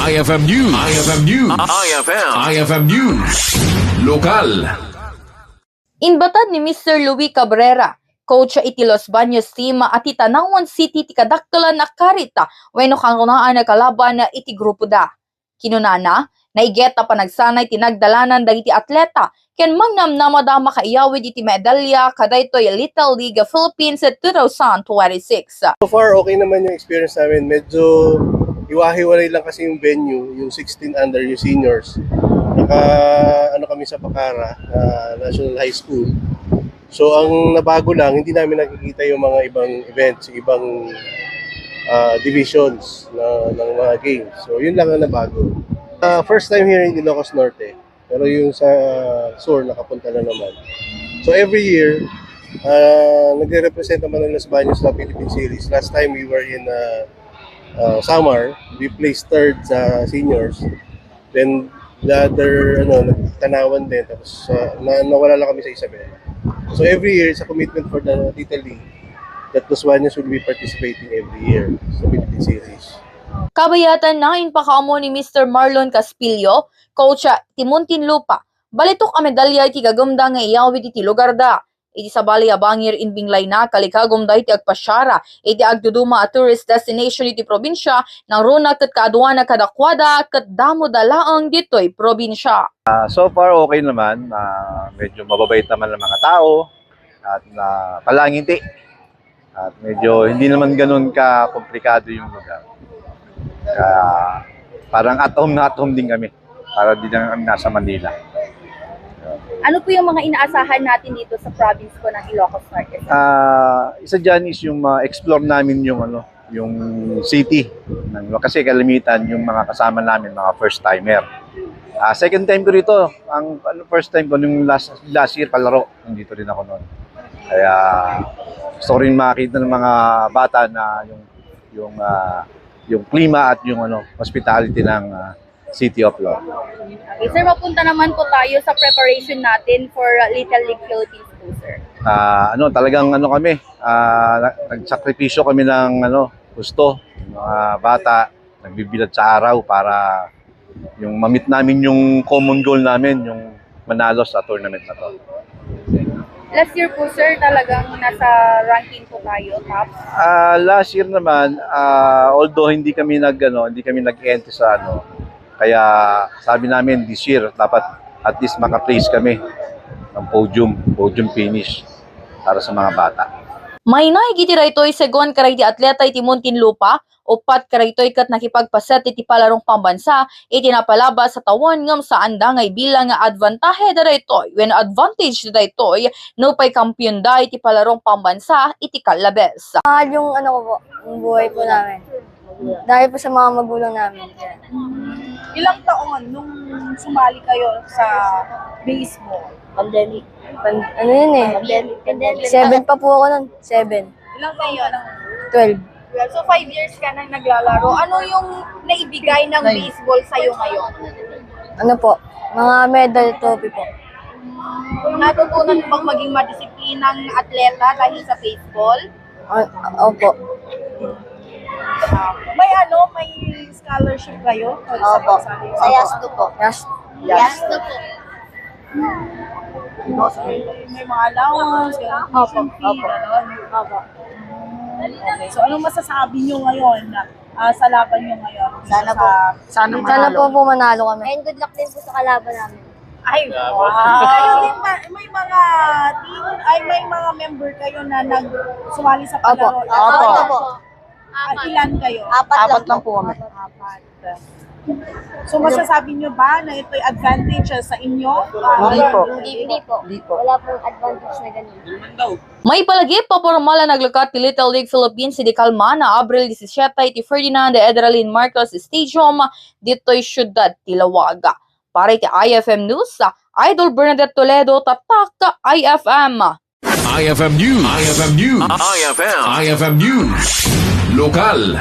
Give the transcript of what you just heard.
IFM News. IFM News. IFM News. Lokal. Inbatad ni Mr. Louis Cabrera, coach iti Los Baños team at Itanawon City ti kadakkelan na karita wenno kangunaan na kalaban na iti grupo da. Kinunana, naigeta pa nagsanay tinagdalanan dagiti atleta ken mangnamnamada makaiyawid iti medalya kadaytoy Little League Philippines 2026. So far, okay naman yung experience namin. Medyo iwahiwalay lang kasi yung venue, yung 16 under yung seniors. Ano kami sa Bacara, National High School. So ang nabago lang, hindi namin nakikita yung mga ibang events, ibang divisions ng mga games. So yun lang ang nabago. First time here in Ilocos Norte, pero yung sa Sur nakapunta na naman. So every year, nagre-represent naman ng Los Baños sa Philippine Series. Last time we were in Samar, we placed third sa seniors. Then the other, nagtanawan din, tapos nawala lang kami sa Isabel. So every year, it's a commitment for the Little League that Los Baños will be participating every year sa Philippine Series. Kabayatan na inpakaamo ni Mr. Marlon Caspillo, coach ti Muntinlupa. Balitok a medalya iti gagumda nga iyawid iti lugar da. Iti sabali abangir in Binglay na kalikagumda iti agpasyara. Iti agduduma a tourist destination iti probinsya ng runa ket kaaduana kadakwada ket damo dalaang ditoy probinsya. So far okay naman. Medyo mababait naman ang mga tao at palangiti. At medyo hindi naman ganun ka-komplikado yung lugar. Parang at home din kami. Para din kami nasa Manila. Ano po yung mga inaasahan natin dito sa province ko ng Ilocos Norte? Isa dyan is yung explore namin yung city. Kasi kalimitan yung mga kasama namin, mga first timer. Second time ko rito, ang first time ko yung last year palaro, nandito rin ako noon. Kaya gusto ko rin makita ng mga bata na yung klima at yung hospitality ng City of Law. Okay, sir, mapunta naman po tayo sa preparation natin for Little League Philippines po, sir. Talagang kami, nagsakripisyo kami ng gusto, yung mga bata, nagbibilad sa araw para yung mamit namin yung common goal namin, yung manalo sa tournament na to. Last year po, sir, talagang nasa ranking po tayo, top? Last year naman, although hindi kami nag-entry sa kaya sabi namin this year dapat at least maka-place kami ng podium finish para sa mga bata. May naigiti raytoy segon karay ti atleta iti Muntinlupa, upat karaytoy kat nakipagpaset iti palarong pambansa, iti napalaba sa tawon ngam sa andangay bilang nga advantahe daraytoy, when advantage daraytoy, no pay kampiyon da iti palarong pambansa, iti kalabes. Mahal yung yung buhay po namin. Dahil po sa mga magulang namin. Ilang taon nung sumali kayo sa baseball? Pandemic. Pandemic. 7 pa po ako nun. 7. Ilang taon? 12. So 5 years ka nang naglalaro. Ano yung naibigay ng baseball sa'yo ngayon? Ano po? Mga medal trophy po. Natutunan mo bang maging madisiplinang atleta dahil sa baseball? Opo. May scholarship kayo? Opo. Sa YASTO po. Yasto po. May mga allowance, tuition fee, gano'n. Opo. Okay. So anong masasabi nyo ngayon sa laban nyo ngayon? Sana po manalo kami. And good luck din po sa kalaban namin. Ay, wow! Kayo din ba, may mga team, may mga member kayo na nagsumali sa palaro? Opo. Ilan kayo? Apat lang po kami. Apat. So masasabi nyo ba na ito'y advantage sa inyo? Hindi po. Wala pong advantage na ganun. May palagip pa pormal na naglukat ti Little League Philippines si Calma na Abril 17 ti Ferdinand Edralin Marcos Stadium dito'y syudad ti Lawaga. Para ti IFM News, Idol Bernadette Toledo, Tatak IFM. IFM News. IFM News. IFM News. Lokal.